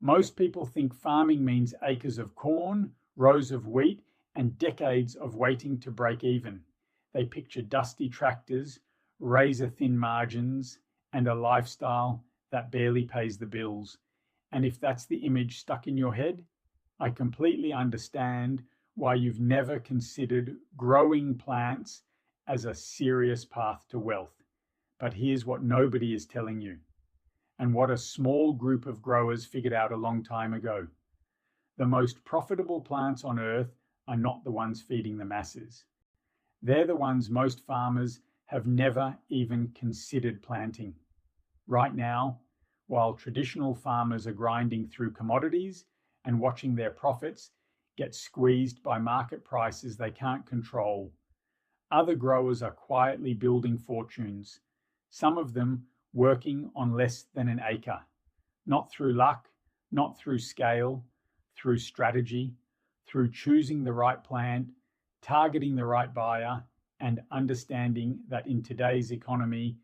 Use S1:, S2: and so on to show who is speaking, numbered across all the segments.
S1: Most people think farming means acres of corn, rows of wheat, and decades of waiting to break even. They picture dusty tractors, razor-thin margins, and a lifestyle that barely pays the bills. And if that's the image stuck in your head, I completely understand why you've never considered growing plants as a serious path to wealth. But here's what nobody is telling you, and what a small group of growers figured out a long time ago. The most profitable plants on earth are not the ones feeding the masses. They're the ones most farmers have never even considered planting. Right now, while traditional farmers are grinding through commodities and watching their profits get squeezed by market prices they can't control, other growers are quietly building fortunes, some of them working on less than an acre, not through luck, not through scale, through strategy, through choosing the right plant, targeting the right buyer, and understanding that in today's economy,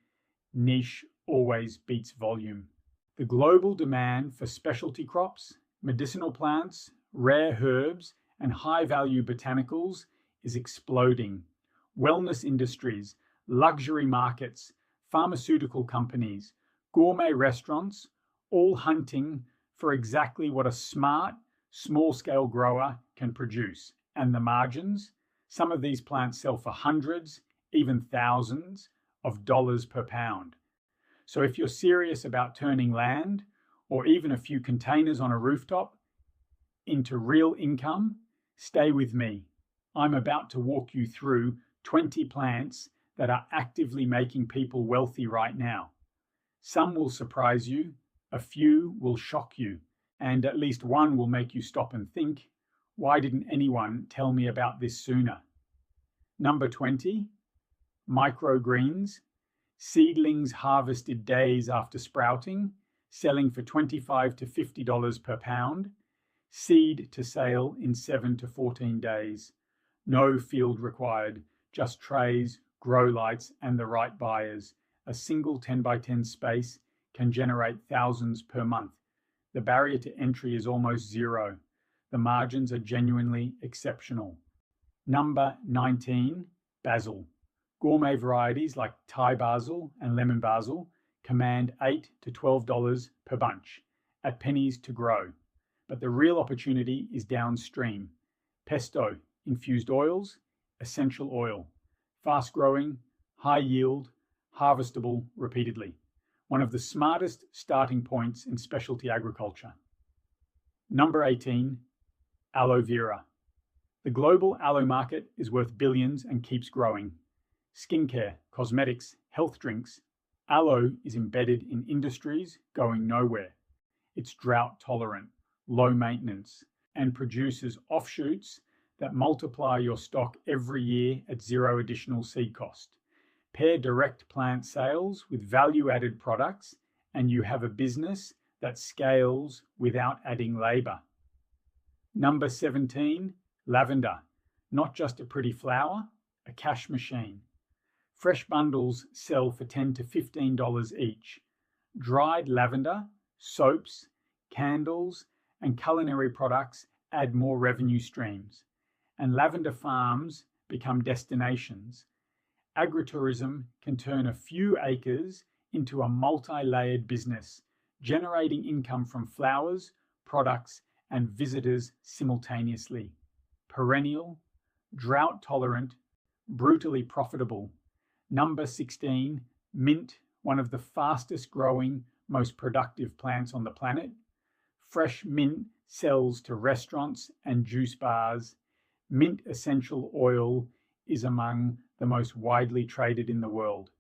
S1: niche always beats volume. The global demand for specialty crops, medicinal plants, rare herbs, and high-value botanicals is exploding. Wellness industries, luxury markets, pharmaceutical companies, gourmet restaurants, all hunting for exactly what a smart, small-scale grower can produce. And the margins? Some of these plants sell for hundreds, even thousands of dollars per pound. So if you're serious about turning land, or even a few containers on a rooftop, into real income, stay with me. I'm about to walk you through 20 plants that are actively making people wealthy right now. Some will surprise you, a few will shock you, and at least one will make you stop and think, why didn't anyone tell me about this sooner? Number 20, microgreens, seedlings harvested days after sprouting, selling for $25 to $50 per pound, seed to sale in 7 to 14 days. No field required, just trays, grow lights, and the right buyers. A single 10 by 10 space can generate thousands per month. The barrier to entry is almost zero. The margins are genuinely exceptional. Number 19, basil. Gourmet varieties like Thai basil and lemon basil command $8 to $12 per bunch, at pennies to grow. But the real opportunity is downstream. Pesto, infused oils, essential oil. Fast growing, high yield, harvestable repeatedly. One of the smartest starting points in specialty agriculture. Number 18, aloe vera. The global aloe market is worth billions and keeps growing. Skincare, cosmetics, health drinks. Aloe is embedded in industries going nowhere. It's drought tolerant, low maintenance, and produces offshoots that multiply your stock every year at zero additional seed cost. Pair direct plant sales with value-added products, and you have a business that scales without adding labor. Number 17, lavender. Not just a pretty flower, a cash machine. Fresh bundles sell for $10 to $15 each. Dried lavender, soaps, candles, and culinary products add more revenue streams. And lavender farms become destinations. Agritourism can turn a few acres into a multi-layered business, generating income from flowers, products, and visitors simultaneously. Perennial, drought-tolerant, brutally profitable. Number 16, mint, one of the fastest growing, most productive plants on the planet. Fresh mint sells to restaurants and juice bars. Mint essential oil is among the most widely traded in the world.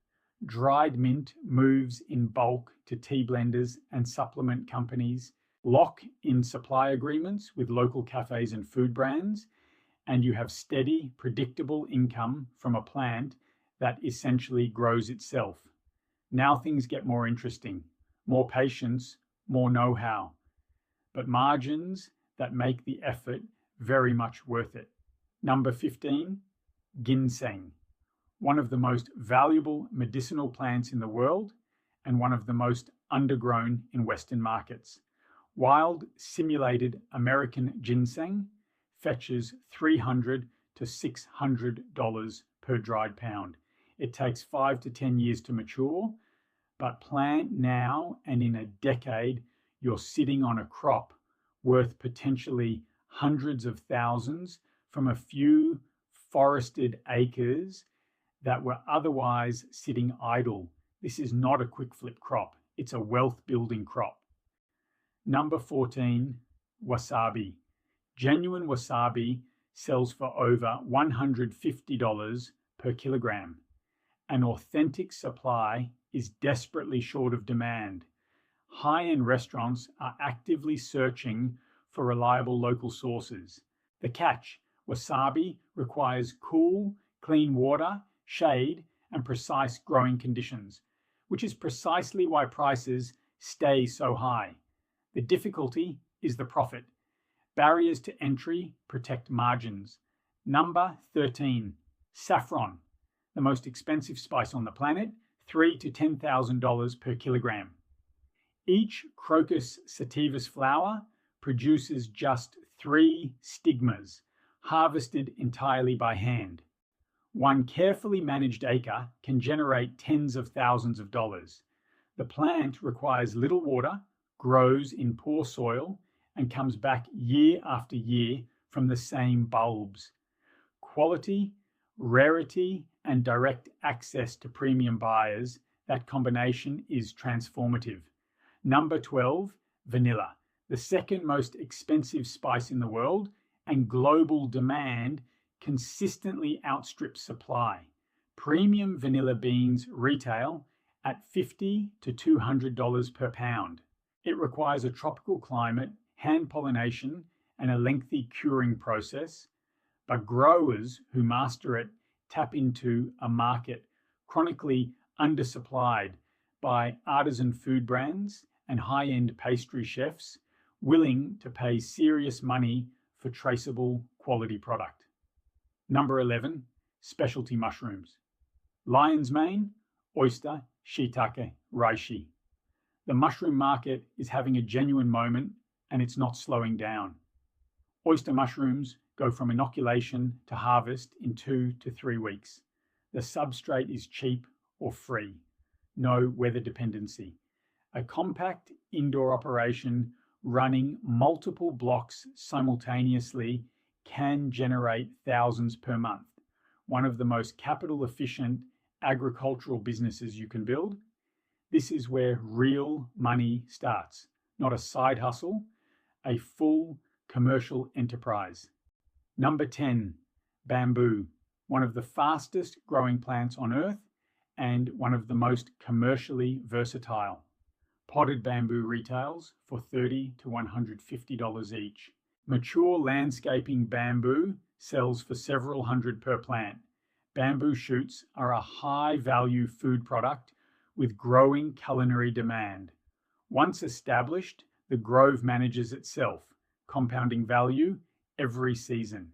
S1: Dried mint moves in bulk to tea blenders and supplement companies, lock in supply agreements with local cafes and food brands, and you have steady, predictable income from a plant that essentially grows itself. Now things get more interesting, more patience, more know-how, but margins that make the effort very much worth it. Number 15, ginseng, one of the most valuable medicinal plants in the world and one of the most undergrown in Western markets. Wild simulated American ginseng fetches $300 to $600 per dried pound. It takes 5 to 10 years to mature, but plant now and in a decade, you're sitting on a crop worth potentially hundreds of thousands from a few forested acres that were otherwise sitting idle. This is not a quick flip crop. It's a wealth building crop. Number 14, wasabi. Genuine wasabi sells for over $150 per kilogram. An authentic supply is desperately short of demand. High-end restaurants are actively searching for reliable local sources. The catch: wasabi requires cool, clean water, shade, and precise growing conditions, which is precisely why prices stay so high. The difficulty is the profit. Barriers to entry protect margins. Number 13, saffron, the most expensive spice on the planet, $3,000 to $10,000 per kilogram. Each crocus sativus flower produces just 3 stigmas, harvested entirely by hand. One carefully managed acre can generate tens of thousands of dollars. The plant requires little water, grows in poor soil, and comes back year after year from the same bulbs. Quality, rarity, and direct access to premium buyers, that combination is transformative. Number 12, vanilla, the second most expensive spice in the world, and global demand consistently outstrips supply. Premium vanilla beans retail at $50 to $200 per pound. It requires a tropical climate, hand pollination, and a lengthy curing process, but growers who master it tap into a market chronically undersupplied by artisan food brands and high-end pastry chefs willing to pay serious money for traceable quality product. Number 11, specialty mushrooms. Lion's mane, oyster, shiitake, reishi. The mushroom market is having a genuine moment, and it's not slowing down. Oyster mushrooms go from inoculation to harvest in 2 to 3 weeks. The substrate is cheap or free. No weather dependency. A compact indoor operation running multiple blocks simultaneously can generate thousands per month. One of the most capital efficient agricultural businesses you can build. This is where real money starts, not a side hustle, a full commercial enterprise. Number 10, bamboo, one of the fastest growing plants on earth and one of the most commercially versatile. Potted bamboo retails for $30 to $150 each. Mature landscaping bamboo sells for several hundred per plant. Bamboo shoots are a high-value food product with growing culinary demand. Once established, the grove manages itself, compounding value every season.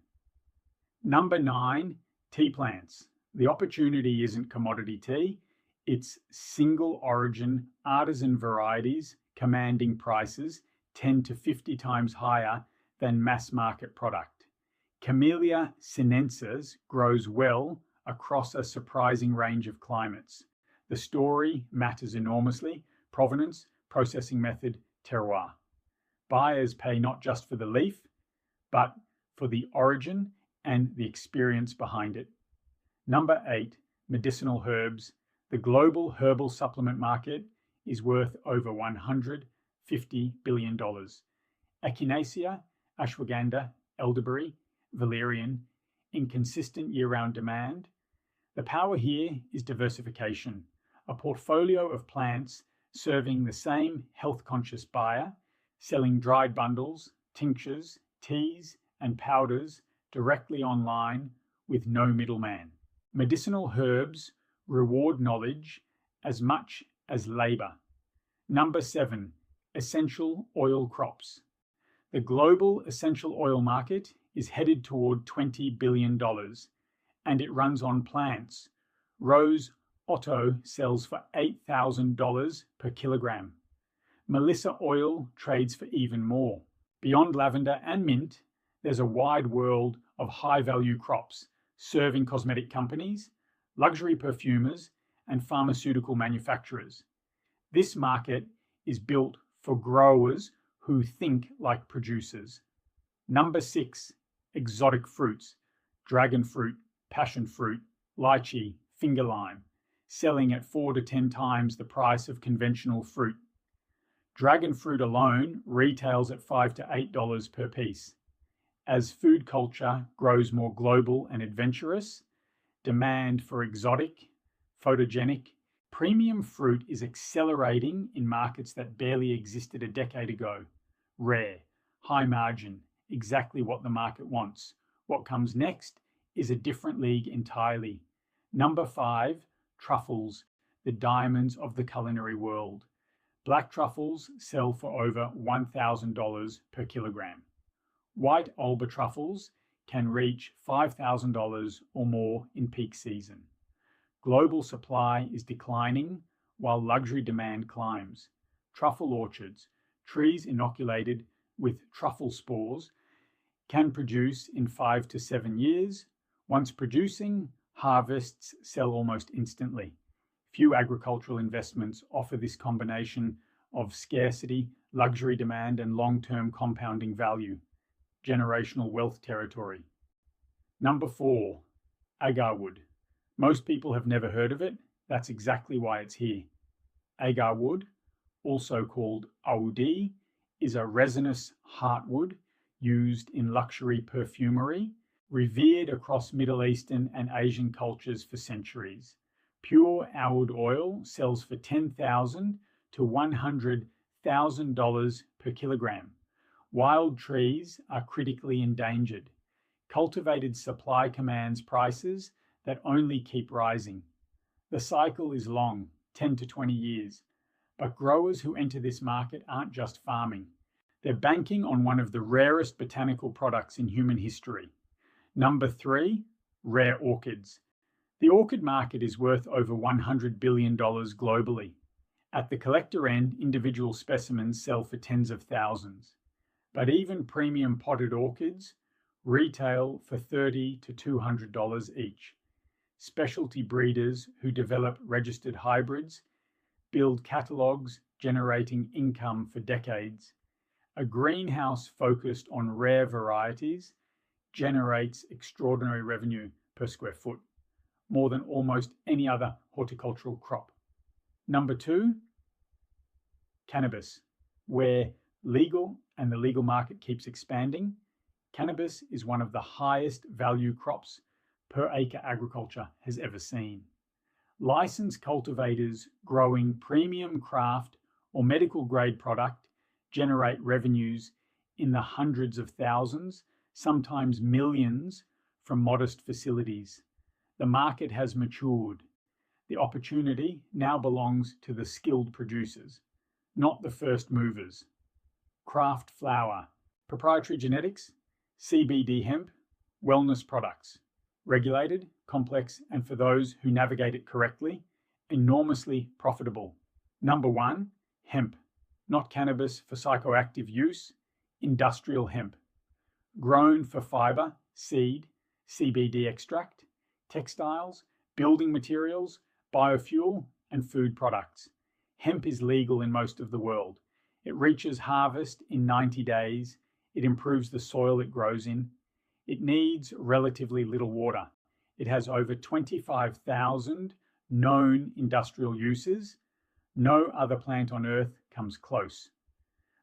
S1: Number 9, tea plants. The opportunity isn't commodity tea, it's single origin artisan varieties commanding prices 10 to 50 times higher than mass market product. Camellia sinensis grows well across a surprising range of climates. The story matters enormously: provenance, processing method, terroir. Buyers pay not just for the leaf, but for the origin and the experience behind it. Number 8, medicinal herbs. The global herbal supplement market is worth over $150 billion. Echinacea, ashwagandha, elderberry, valerian, in consistent year-round demand. The power here is diversification, a portfolio of plants serving the same health-conscious buyer, selling dried bundles, tinctures, teas, and powders directly online with no middleman. Medicinal herbs reward knowledge as much as labor. Number 7, essential oil crops. The global essential oil market is headed toward $20 billion, and it runs on plants. Rose Otto sells for $8,000 per kilogram. Melissa oil trades for even more. Beyond lavender and mint, there's a wide world of high-value crops serving cosmetic companies, luxury perfumers, and pharmaceutical manufacturers. This market is built for growers who think like producers. Number 6, exotic fruits, dragon fruit, passion fruit, lychee, finger lime, selling at 4 to 10 times the price of conventional fruit. Dragon fruit alone retails at $5 to $8 per piece. As food culture grows more global and adventurous, demand for exotic, photogenic, premium fruit is accelerating in markets that barely existed a decade ago. Rare, high margin, exactly what the market wants. What comes next is a different league entirely. Number 5, truffles, the diamonds of the culinary world. Black truffles sell for over $1,000 per kilogram. White Alba truffles can reach $5,000 or more in peak season. Global supply is declining while luxury demand climbs. Truffle orchards, trees inoculated with truffle spores, can produce in 5 to 7 years. Once producing, harvests sell almost instantly. Few agricultural investments offer this combination of scarcity, luxury demand, and long-term compounding value. Generational wealth territory. Number 4, agarwood. Most people have never heard of it. That's exactly why it's here. Agarwood, also called audi, is a resinous heartwood used in luxury perfumery, revered across Middle Eastern and Asian cultures for centuries. Pure agarwood oil sells for $10,000 to $100,000 per kilogram. Wild trees are critically endangered. Cultivated supply commands prices that only keep rising. The cycle is long, 10 to 20 years, but growers who enter this market aren't just farming. They're banking on one of the rarest botanical products in human history. Number 3, rare orchids. The orchid market is worth over $100 billion globally. At the collector end, individual specimens sell for tens of thousands. But even premium potted orchids retail for $30 to $200 each. Specialty breeders who develop registered hybrids build catalogues generating income for decades. A greenhouse focused on rare varieties generates extraordinary revenue per square foot, more than almost any other horticultural crop. Number 2, cannabis. Where legal and the legal market keeps expanding, cannabis is one of the highest value crops per acre agriculture has ever seen. Licensed cultivators growing premium craft or medical grade product generate revenues in the hundreds of thousands, sometimes millions, from modest facilities. The market has matured. The opportunity now belongs to the skilled producers, not the first movers. Craft flower, proprietary genetics, CBD hemp, wellness products. Regulated, complex, and for those who navigate it correctly, enormously profitable. Number 1, hemp. Not cannabis for psychoactive use, industrial hemp. Grown for fiber, seed, CBD extract, textiles, building materials, biofuel, and food products. Hemp is legal in most of the world. It reaches harvest in 90 days. It improves the soil it grows in. It needs relatively little water. It has over 25,000 known industrial uses. No other plant on earth comes close.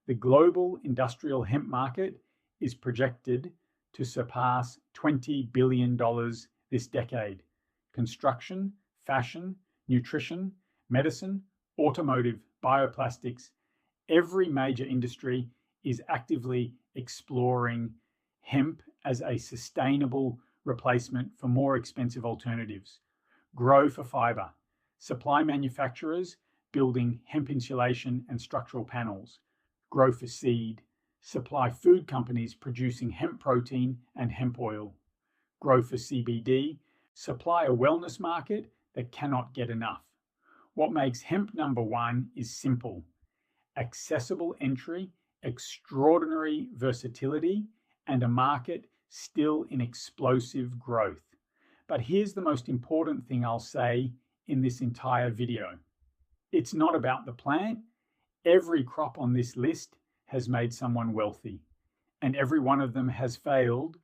S1: The global industrial hemp market is projected to surpass $20 billion this decade. Construction, fashion, nutrition, medicine, automotive, bioplastics, every major industry is actively exploring hemp as a sustainable replacement for more expensive alternatives. Grow for fiber. Supply manufacturers building hemp insulation and structural panels. Grow for seed. Supply food companies producing hemp protein and hemp oil. Grow for CBD. Supply a wellness market that cannot get enough. What makes hemp number 1 is simple. accessible entry, extraordinary versatility, and a market still in explosive growth. But here's the most important thing I'll say in this entire video. It's not about the plant. Every crop on this list has made someone wealthy, and every one of them has failed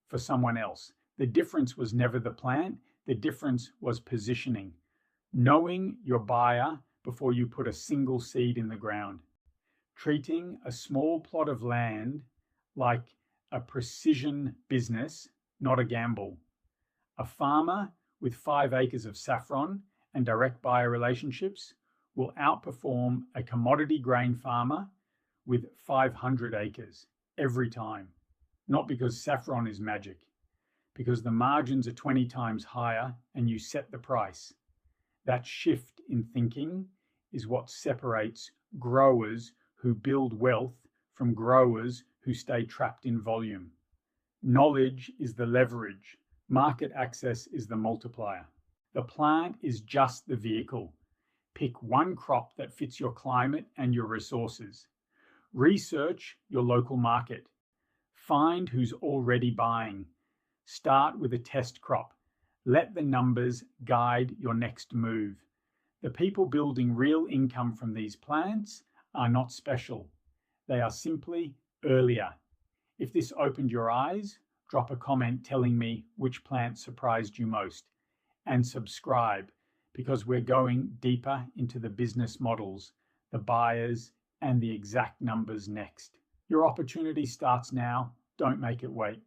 S1: for someone else. The difference was never the plant. The difference was positioning, knowing your buyer before you put a single seed in the ground, treating a small plot of land like a precision business, not a gamble. A farmer with 5 acres of saffron and direct buyer relationships will outperform a commodity grain farmer with 500 acres every time. Not because saffron is magic, because the margins are 20 times higher and you set the price. That shift in thinking is what separates growers who build wealth from growers who stay trapped in volume. Knowledge is the leverage. Market access is the multiplier. The plant is just the vehicle. Pick one crop that fits your climate and your resources. Research your local market. Find who's already buying. Start with a test crop. Let the numbers guide your next move. The people building real income from these plants are not special. They are simply earlier. If this opened your eyes, drop a comment telling me which plant surprised you most. And subscribe, because we're going deeper into the business models, the buyers, and the exact numbers next. Your opportunity starts now. Don't make it wait.